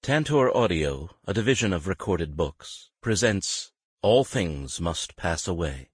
Tantor Audio, a division of Recorded Books, presents All Things Must Pass Away,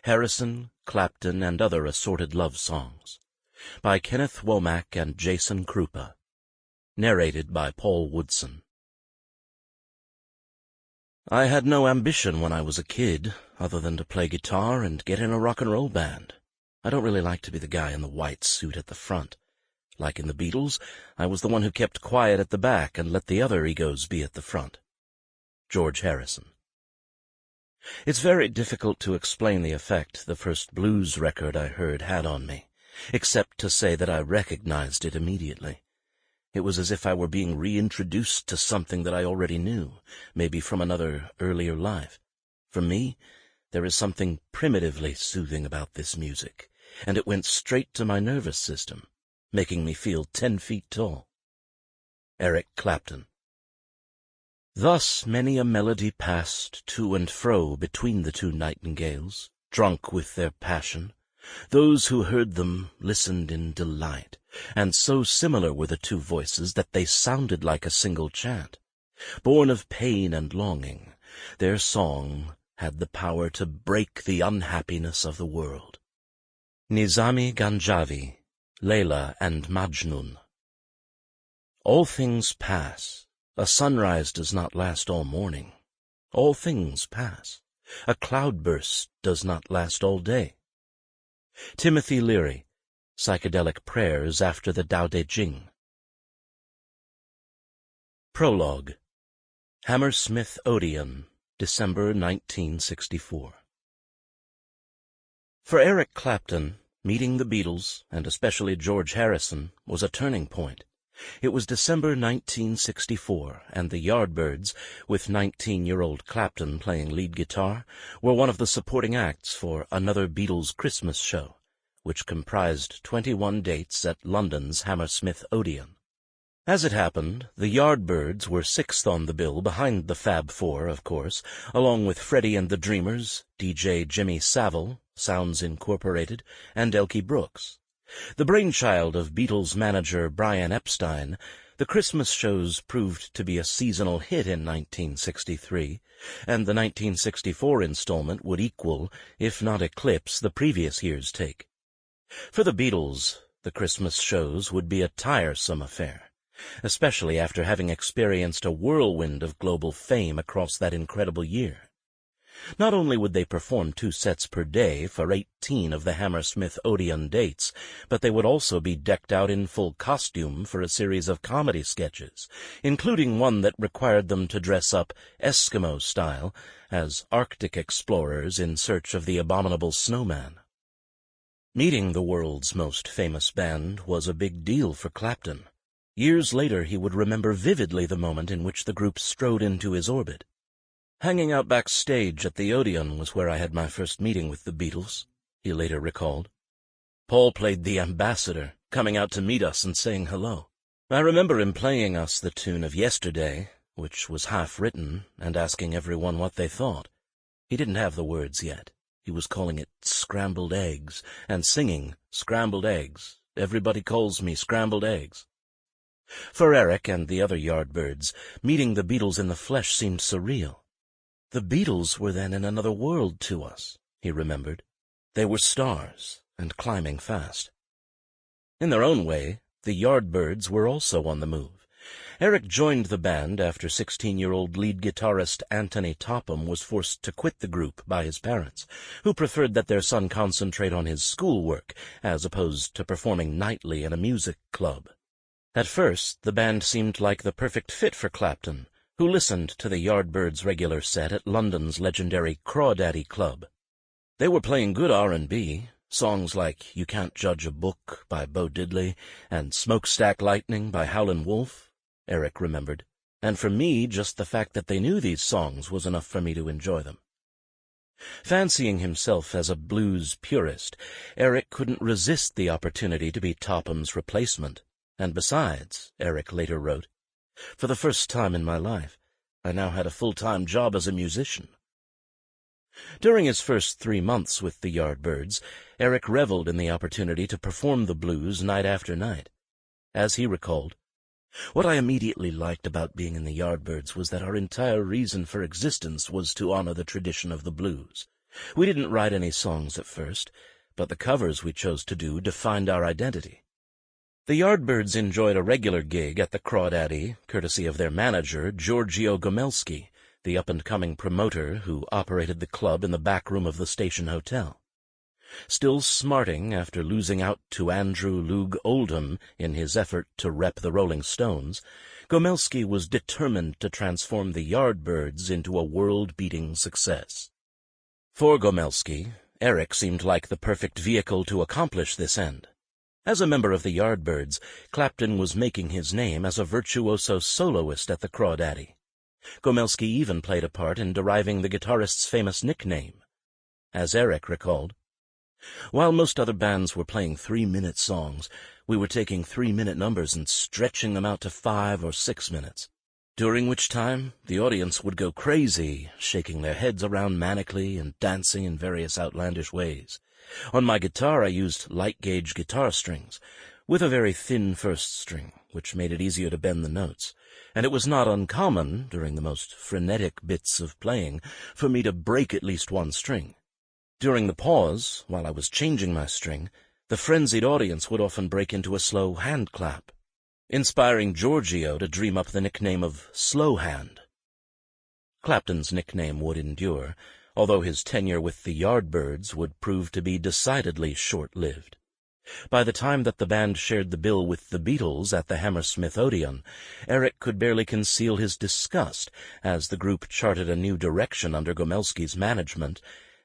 Harrison, Clapton, and Other Assorted Love Songs, by Kenneth Womack and Jason Kruppa, narrated by Paul Woodson. I had no ambition when I was a kid, other than to play guitar and get in a rock and roll band. I don't really like to be the guy in the white suit at the front. Like in the Beatles, I was the one who kept quiet at the back and let the other egos be at the front. George Harrison. It's very difficult to explain the effect the first blues record I heard had on me, except to say that I recognized it immediately. It was as if I were being reintroduced to something that I already knew, maybe from another earlier life. For me, there is something primitively soothing about this music, and it went straight to my nervous system, making me feel 10 feet tall. Eric Clapton. Thus many a melody passed to and fro between the two nightingales, drunk with their passion. Those who heard them listened in delight, and so similar were the two voices that they sounded like a single chant. Born of pain and longing, their song had the power to break the unhappiness of the world. Nizami Ganjavi, Layla and Majnun. All things pass. A sunrise does not last all morning. All things pass. A cloudburst does not last all day. Timothy Leary, Psychedelic Prayers After the Tao Te Ching. Prologue. Hammersmith Odeon, December 1964. For Eric Clapton, meeting the Beatles, and especially George Harrison, was a turning point. It was December 1964, and the Yardbirds, with 19-year-old Clapton playing lead guitar, were one of the supporting acts for another Beatles Christmas show, which comprised 21 dates at London's Hammersmith Odeon. As it happened, the Yardbirds were sixth on the bill behind the Fab Four, of course, along with Freddie and the Dreamers, DJ Jimmy Savile, Sounds Incorporated, and Elkie Brooks. The brainchild of Beatles manager Brian Epstein, the Christmas shows proved to be a seasonal hit in 1963, and the 1964 installment would equal, if not eclipse, the previous year's take. For the Beatles, the Christmas shows would be a tiresome affair, especially after having experienced a whirlwind of global fame across that incredible year. Not only would they perform 2 sets per day for 18 of the Hammersmith Odeon dates, but they would also be decked out in full costume for a series of comedy sketches, including one that required them to dress up Eskimo style as Arctic explorers in search of the abominable snowman. Meeting the world's most famous band was a big deal for Clapton. Years later he would remember vividly the moment in which the group strode into his orbit. Hanging out backstage at the Odeon was where I had my first meeting with the Beatles, he later recalled. Paul played the ambassador, coming out to meet us and saying hello. I remember him playing us the tune of Yesterday, which was half written, and asking everyone what they thought. He didn't have the words yet. He was calling it Scrambled Eggs, and singing Scrambled Eggs. Everybody calls me Scrambled Eggs. For Eric and the other Yardbirds, meeting the Beatles in the flesh seemed surreal. The Beatles were then in another world to us, he remembered. They were stars, and climbing fast. In their own way, the Yardbirds were also on the move. Eric joined the band after 16-year-old lead guitarist Anthony Topham was forced to quit the group by his parents, who preferred that their son concentrate on his schoolwork as opposed to performing nightly in a music club. At first, the band seemed like the perfect fit for Clapton, who listened to the Yardbirds' regular set at London's legendary Crawdaddy Club. They were playing good R&B, songs like You Can't Judge a Book by Bo Diddley and Smokestack Lightning by Howlin' Wolf, Eric remembered, and for me just the fact that they knew these songs was enough for me to enjoy them. Fancying himself as a blues purist, Eric couldn't resist the opportunity to be Topham's replacement, and besides, Eric later wrote, for the first time in my life, I now had a full-time job as a musician. During his first 3 months with the Yardbirds, Eric reveled in the opportunity to perform the blues night after night. As he recalled, What I immediately liked about being in the Yardbirds was that our entire reason for existence was to honor the tradition of the blues. We didn't write any songs at first, but the covers we chose to do defined our identity. The Yardbirds enjoyed a regular gig at the Crawdaddy, courtesy of their manager, Giorgio Gomelski, the up-and-coming promoter who operated the club in the back room of the station hotel. Still smarting after losing out to Andrew Loog Oldham in his effort to rep the Rolling Stones, Gomelski was determined to transform the Yardbirds into a world-beating success. For Gomelski, Eric seemed like the perfect vehicle to accomplish this end. As a member of the Yardbirds, Clapton was making his name as a virtuoso soloist at the Crawdaddy. Gomelski even played a part in deriving the guitarist's famous nickname. As Eric recalled, "While most other bands were playing 3-minute songs, we were taking 3-minute numbers and stretching them out to 5 or 6 minutes, during which time the audience would go crazy, shaking their heads around manically and dancing in various outlandish ways. On my guitar I used light-gauge guitar strings, with a very thin first string, which made it easier to bend the notes, and it was not uncommon, during the most frenetic bits of playing, for me to break at least one string. During the pause, while I was changing my string, the frenzied audience would often break into a slow hand clap, inspiring Giorgio to dream up the nickname of Slow Hand." Clapton's nickname would endure, although his tenure with the Yardbirds would prove to be decidedly short-lived. By the time that the band shared the bill with the Beatles at the Hammersmith Odeon, Eric could barely conceal his disgust as the group charted a new direction under Gomelski's management,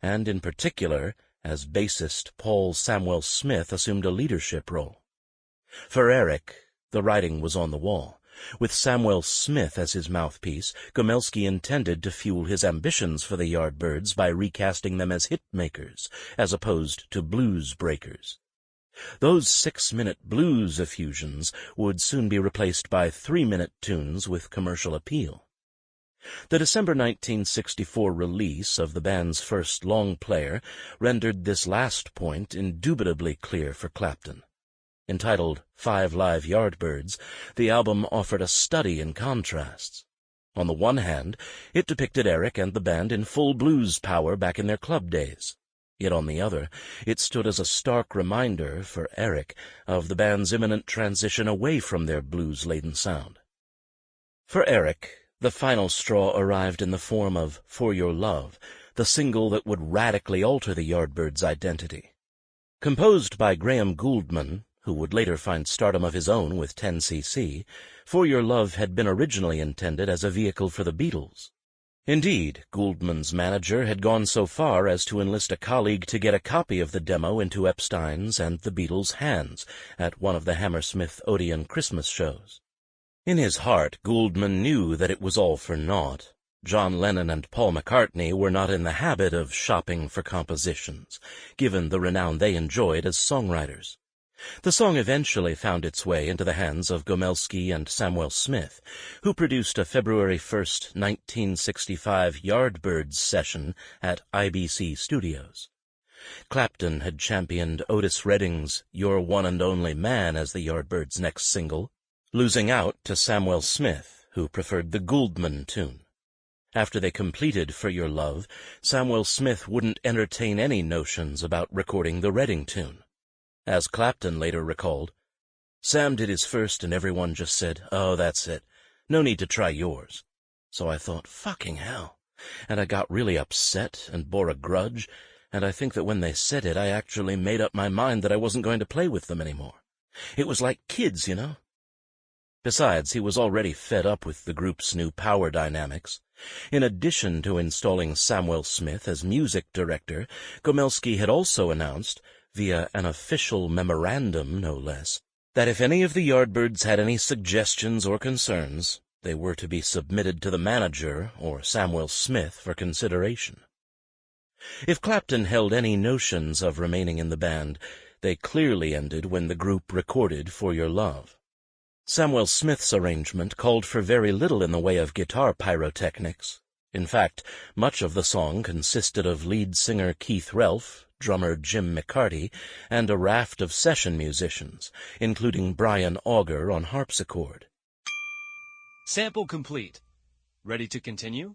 and in particular, as bassist Paul Samuel Smith assumed a leadership role. For Eric, the writing was on the wall. With Samuel Smith as his mouthpiece, Gomelski intended to fuel his ambitions for the Yardbirds by recasting them as hitmakers, as opposed to blues breakers. Those 6-minute blues effusions would soon be replaced by 3-minute tunes with commercial appeal. The December 1964 release of the band's first long player rendered this last point indubitably clear for Clapton. Entitled 5 Live Yardbirds, the album offered a study in contrasts. On the one hand, it depicted Eric and the band in full blues power back in their club days. Yet on the other, it stood as a stark reminder for Eric of the band's imminent transition away from their blues-laden sound. For Eric, the final straw arrived in the form of For Your Love, the single that would radically alter the Yardbirds' identity. Composed by Graham Gouldman, who would later find stardom of his own with 10cc, For Your Love had been originally intended as a vehicle for the Beatles. Indeed, Gouldman's manager had gone so far as to enlist a colleague to get a copy of the demo into Epstein's and the Beatles' hands at one of the Hammersmith Odeon Christmas shows. In his heart, Gouldman knew that it was all for naught. John Lennon and Paul McCartney were not in the habit of shopping for compositions, given the renown they enjoyed as songwriters. The song eventually found its way into the hands of Gomelski and Samuel Smith, who produced a February 1, 1965 Yardbirds session at IBC Studios. Clapton had championed Otis Redding's Your One and Only Man as the Yardbirds' next single, losing out to Samuel Smith, who preferred the Gouldman tune. After they completed For Your Love, Samuel Smith wouldn't entertain any notions about recording the Redding tune. As Clapton later recalled, "Sam did his first and everyone just said, 'Oh, that's it. No need to try yours.' So I thought, fucking hell. And I got really upset and bore a grudge, and I think that when they said it, I actually made up my mind that I wasn't going to play with them anymore. It was like kids, you know?" Besides, he was already fed up with the group's new power dynamics. In addition to installing Samuel Smith as music director, Gomelski had also announced, via an official memorandum no less, that if any of the Yardbirds had any suggestions or concerns, they were to be submitted to the manager or Samuel Smith for consideration. If Clapton held any notions of remaining in the band, they clearly ended when the group recorded For Your Love. Samuel Smith's arrangement called for very little in the way of guitar pyrotechnics. In fact, much of the song consisted of lead singer Keith Relf, drummer Jim McCarty, and a raft of session musicians, including Brian Auger on harpsichord. Sample complete. Ready to continue?